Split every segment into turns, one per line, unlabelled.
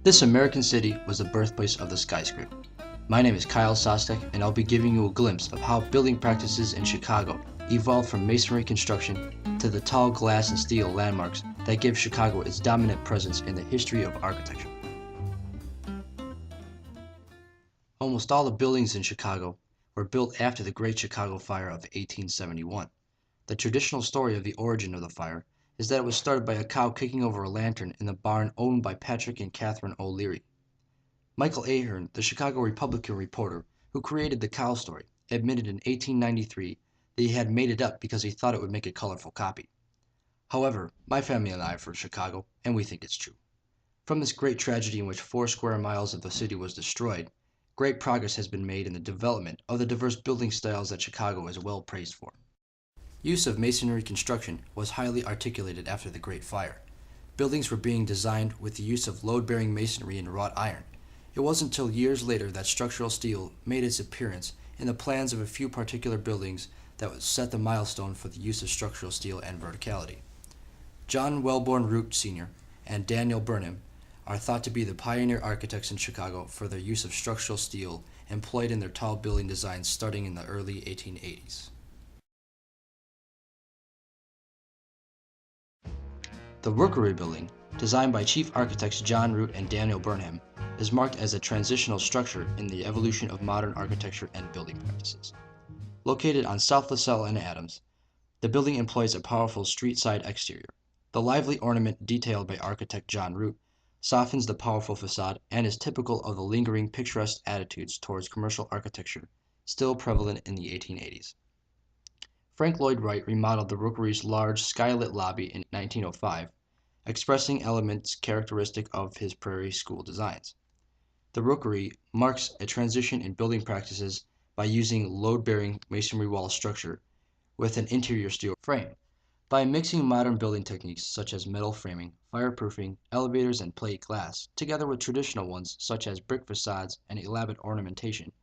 This American city was the birthplace of the skyscraper. My name is Kyle Sostek, and I'll be giving you a glimpse of how building practices in Chicago evolved from masonry construction to the tall glass and steel landmarks that give Chicago its dominant presence in the history of architecture. Almost all the buildings in Chicago were built after the Great Chicago Fire of 1871. The traditional story of the origin of the fire is that it was started by a cow kicking over a lantern in the barn owned by Patrick and Catherine O'Leary. Michael Ahern, the Chicago Republican reporter who created the cow story, admitted in 1893 that he had made it up because he thought it would make a colorful copy. However, my family and I are from Chicago, and we think it's true. From this great tragedy in which 4 square miles of the city was destroyed, great progress has been made in the development of the diverse building styles that Chicago is well praised for. Use of masonry construction was highly articulated after the Great Fire. Buildings were being designed with the use of load-bearing masonry and wrought iron. It wasn't until years later that structural steel made its appearance in the plans of a few particular buildings that would set the milestone for the use of structural steel and verticality. John Wellborn Root Sr. and Daniel Burnham are thought to be the pioneer architects in Chicago for their use of structural steel employed in their tall building designs starting in the early 1880s. The Rookery Building, designed by chief architects John Root and Daniel Burnham, is marked as a transitional structure in the evolution of modern architecture and building practices. Located on South LaSalle and Adams, the building employs a powerful street-side exterior. The lively ornament detailed by architect John Root softens the powerful facade and is typical of the lingering picturesque attitudes towards commercial architecture still prevalent in the 1880s. Frank Lloyd Wright remodeled the Rookery's large skylit lobby in 1905, expressing elements characteristic of his Prairie School designs. The Rookery marks a transition in building practices by using load-bearing masonry wall structure with an interior steel frame. By mixing modern building techniques such as metal framing, fireproofing, elevators, and plate glass, together with traditional ones such as brick facades and elaborate ornamentation,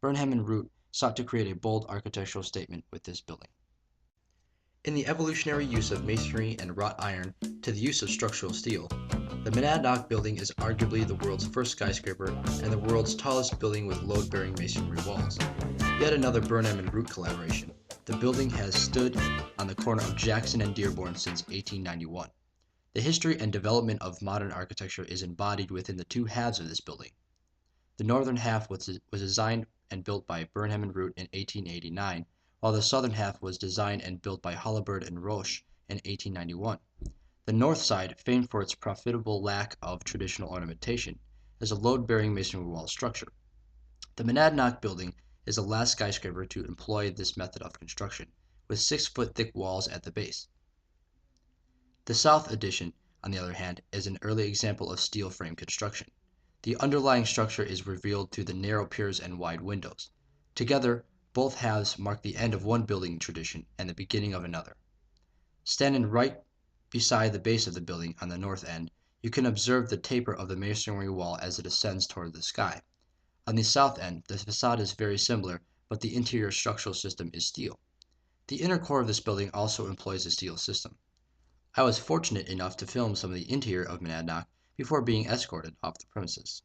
Burnham and Root sought to create a bold architectural statement with this building. In the evolutionary use of masonry and wrought iron to the use of structural steel, the Monadnock Building is arguably the world's first skyscraper and the world's tallest building with load-bearing masonry walls. Yet another Burnham and Root collaboration, the building has stood on the corner of Jackson and Dearborn since 1891. The history and development of modern architecture is embodied within the two halves of this building. The northern half was designed and built by Burnham and Root in 1889, while the southern half was designed and built by Holabird and Roche in 1891. The north side, famed for its profitable lack of traditional ornamentation, is a load-bearing masonry wall structure. The Monadnock Building is the last skyscraper to employ this method of construction, with 6-foot thick walls at the base. The south addition, on the other hand, is an early example of steel frame construction. The underlying structure is revealed through the narrow piers and wide windows. Together, both halves mark the end of one building tradition and the beginning of another. Standing right beside the base of the building on the north end, you can observe the taper of the masonry wall as it ascends toward the sky. On the south end, the facade is very similar, but the interior structural system is steel. The inner core of this building also employs a steel system. I was fortunate enough to film some of the interior of Monadnock before being escorted off the premises.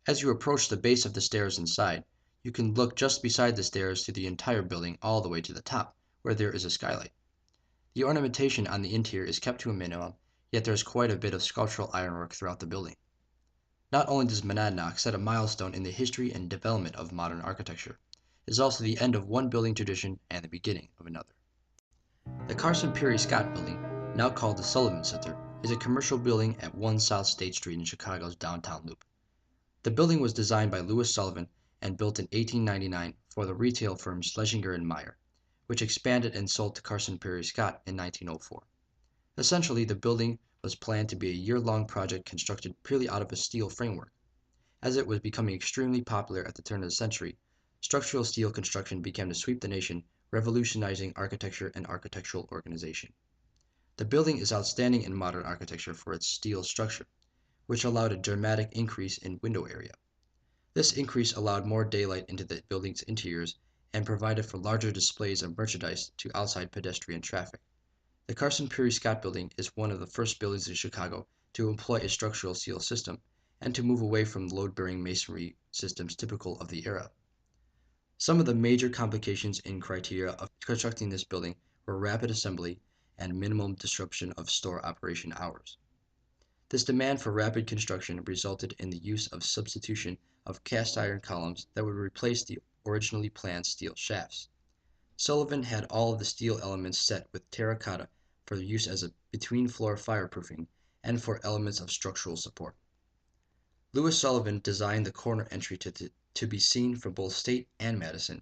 As you approach the base of the stairs inside, you can look just beside the stairs to the entire building all the way to the top, where there is a skylight. The ornamentation on the interior is kept to a minimum, yet there is quite a bit of sculptural ironwork throughout the building. Not only does Monadnock set a milestone in the history and development of modern architecture, it is also the end of one building tradition and the beginning of another. The Carson Pirie Scott Building, now called the Sullivan Center, is a commercial building at 1 South State Street in Chicago's downtown loop. The building was designed by Louis Sullivan and built in 1899 for the retail firm Schlesinger and Meyer, which expanded and sold to Carson Pirie Scott in 1904. Essentially, the building was planned to be a year-long project constructed purely out of a steel framework. As it was becoming extremely popular at the turn of the century, structural steel construction began to sweep the nation, revolutionizing architecture and architectural organization. The building is outstanding in modern architecture for its steel structure, which allowed a dramatic increase in window area. This increase allowed more daylight into the building's interiors and provided for larger displays of merchandise to outside pedestrian traffic. The Carson Pirie Scott Building is one of the first buildings in Chicago to employ a structural steel system and to move away from load-bearing masonry systems typical of the era. Some of the major complications in criteria of constructing this building were rapid assembly and minimum disruption of store operation hours. This demand for rapid construction resulted in the use of substitution of cast iron columns that would replace the originally planned steel shafts. Sullivan had all of the steel elements set with terracotta for use as a between-floor fireproofing and for elements of structural support. Louis Sullivan designed the corner entry to be seen from both State and Madison,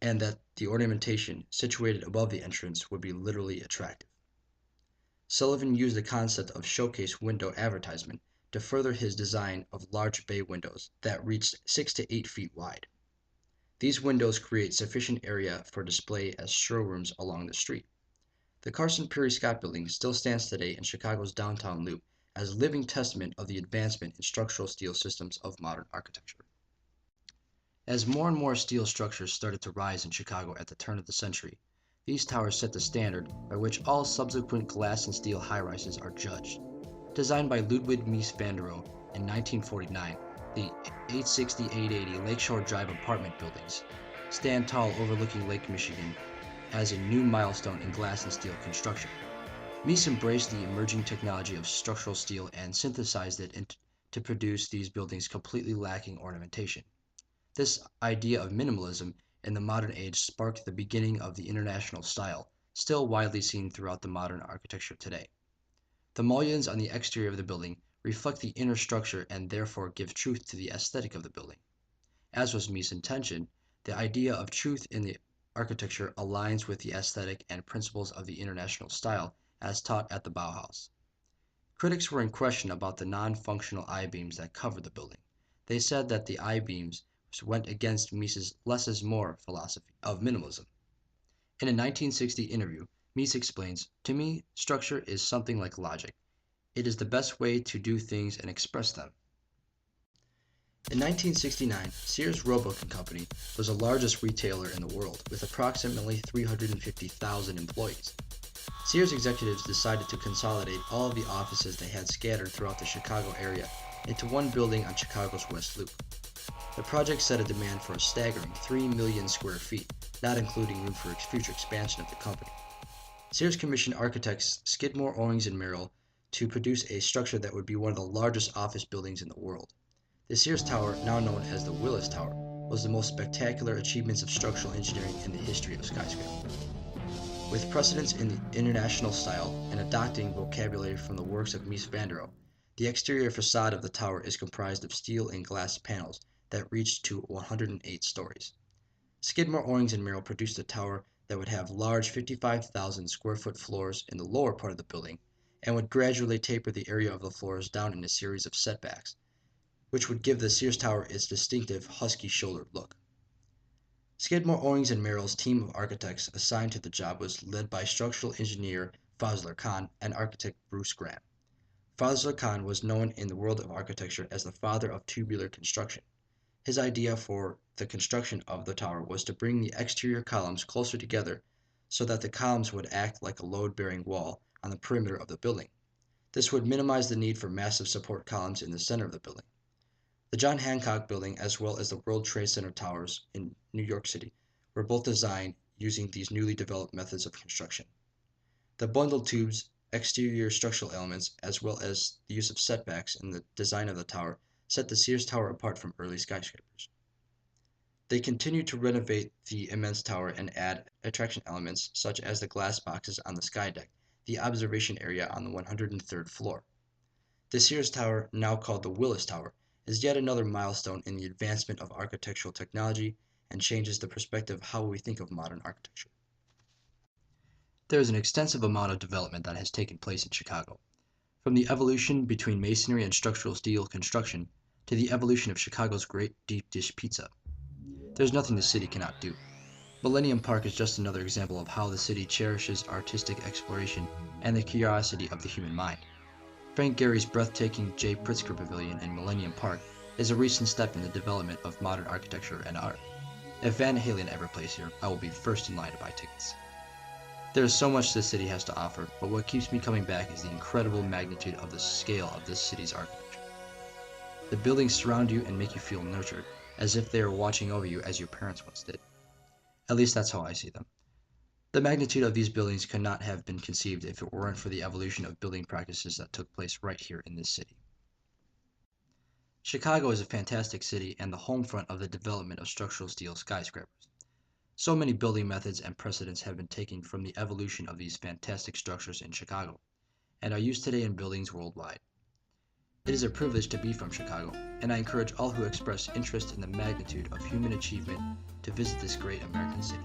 and that the ornamentation, situated above the entrance, would be literally attractive. Sullivan used the concept of showcase window advertisement to further his design of large bay windows that reached 6 to 8 feet wide. These windows create sufficient area for display as showrooms along the street. The Carson Pirie Scott Building still stands today in Chicago's downtown loop as a living testament of the advancement in structural steel systems of modern architecture. As more and more steel structures started to rise in Chicago at the turn of the century, these towers set the standard by which all subsequent glass and steel high-rises are judged. Designed by Ludwig Mies van der Rohe in 1949, the 860-880 Lakeshore Drive apartment buildings stand tall overlooking Lake Michigan as a new milestone in glass and steel construction. Mies embraced the emerging technology of structural steel and synthesized it to produce these buildings completely lacking ornamentation. This idea of minimalism in the modern age sparked the beginning of the international style, still widely seen throughout the modern architecture today. The mullions on the exterior of the building reflect the inner structure and therefore give truth to the aesthetic of the building. As was Mies' intention, the idea of truth in the architecture aligns with the aesthetic and principles of the international style as taught at the Bauhaus. Critics were in question about the non-functional I-beams that covered the building. They said that the I-beams went against Mies' less is more philosophy of minimalism. In a 1960 interview, Mies explains, "To me, structure is something like logic. It is the best way to do things and express them." In 1969, Sears Roebuck and Company was the largest retailer in the world with approximately 350,000 employees. Sears executives decided to consolidate all of the offices they had scattered throughout the Chicago area into one building on Chicago's West Loop. The project set a demand for a staggering 3 million square feet, not including room for future expansion of the company. Sears commissioned architects Skidmore, Owings & Merrill to produce a structure that would be one of the largest office buildings in the world. The Sears Tower, now known as the Willis Tower, was the most spectacular achievements of structural engineering in the history of skyscraper. With precedence in the international style and adopting vocabulary from the works of Mies van der Rohe, the exterior facade of the tower is comprised of steel and glass panels that reached to 108 stories. Skidmore, Owings & Merrill produced a tower that would have large 55,000 square foot floors in the lower part of the building and would gradually taper the area of the floors down in a series of setbacks, which would give the Sears Tower its distinctive husky shouldered look. Skidmore, Owings & Merrill's team of architects assigned to the job was led by structural engineer Fazlur Khan and architect Bruce Graham. Fazlur Khan was known in the world of architecture as the father of tubular construction. His idea for the construction of the tower was to bring the exterior columns closer together so that the columns would act like a load-bearing wall on the perimeter of the building. This would minimize the need for massive support columns in the center of the building. The John Hancock Building, as well as the World Trade Center towers in New York City, were both designed using these newly developed methods of construction. The bundled tubes, exterior structural elements, as well as the use of setbacks in the design of the tower set the Sears Tower apart from early skyscrapers. They continued to renovate the immense tower and add attraction elements such as the glass boxes on the sky deck, the observation area on the 103rd floor. The Sears Tower, now called the Willis Tower, is yet another milestone in the advancement of architectural technology and changes the perspective of how we think of modern architecture. There is an extensive amount of development that has taken place in Chicago. From the evolution between masonry and structural steel construction to the evolution of Chicago's great deep dish pizza. There's nothing the city cannot do. Millennium Park is just another example of how the city cherishes artistic exploration and the curiosity of the human mind. Frank Gehry's breathtaking J. Pritzker Pavilion in Millennium Park is a recent step in the development of modern architecture and art. If Van Halen ever plays here, I will be first in line to buy tickets. There is so much this city has to offer, but what keeps me coming back is the incredible magnitude of the scale of this city's architecture. The buildings surround you and make you feel nurtured, as if they are watching over you as your parents once did. At least that's how I see them. The magnitude of these buildings could not have been conceived if it weren't for the evolution of building practices that took place right here in this city. Chicago is a fantastic city and the home front of the development of structural steel skyscrapers. So many building methods and precedents have been taken from the evolution of these fantastic structures in Chicago, and are used today in buildings worldwide. It is a privilege to be from Chicago, and I encourage all who express interest in the magnitude of human achievement to visit this great American city.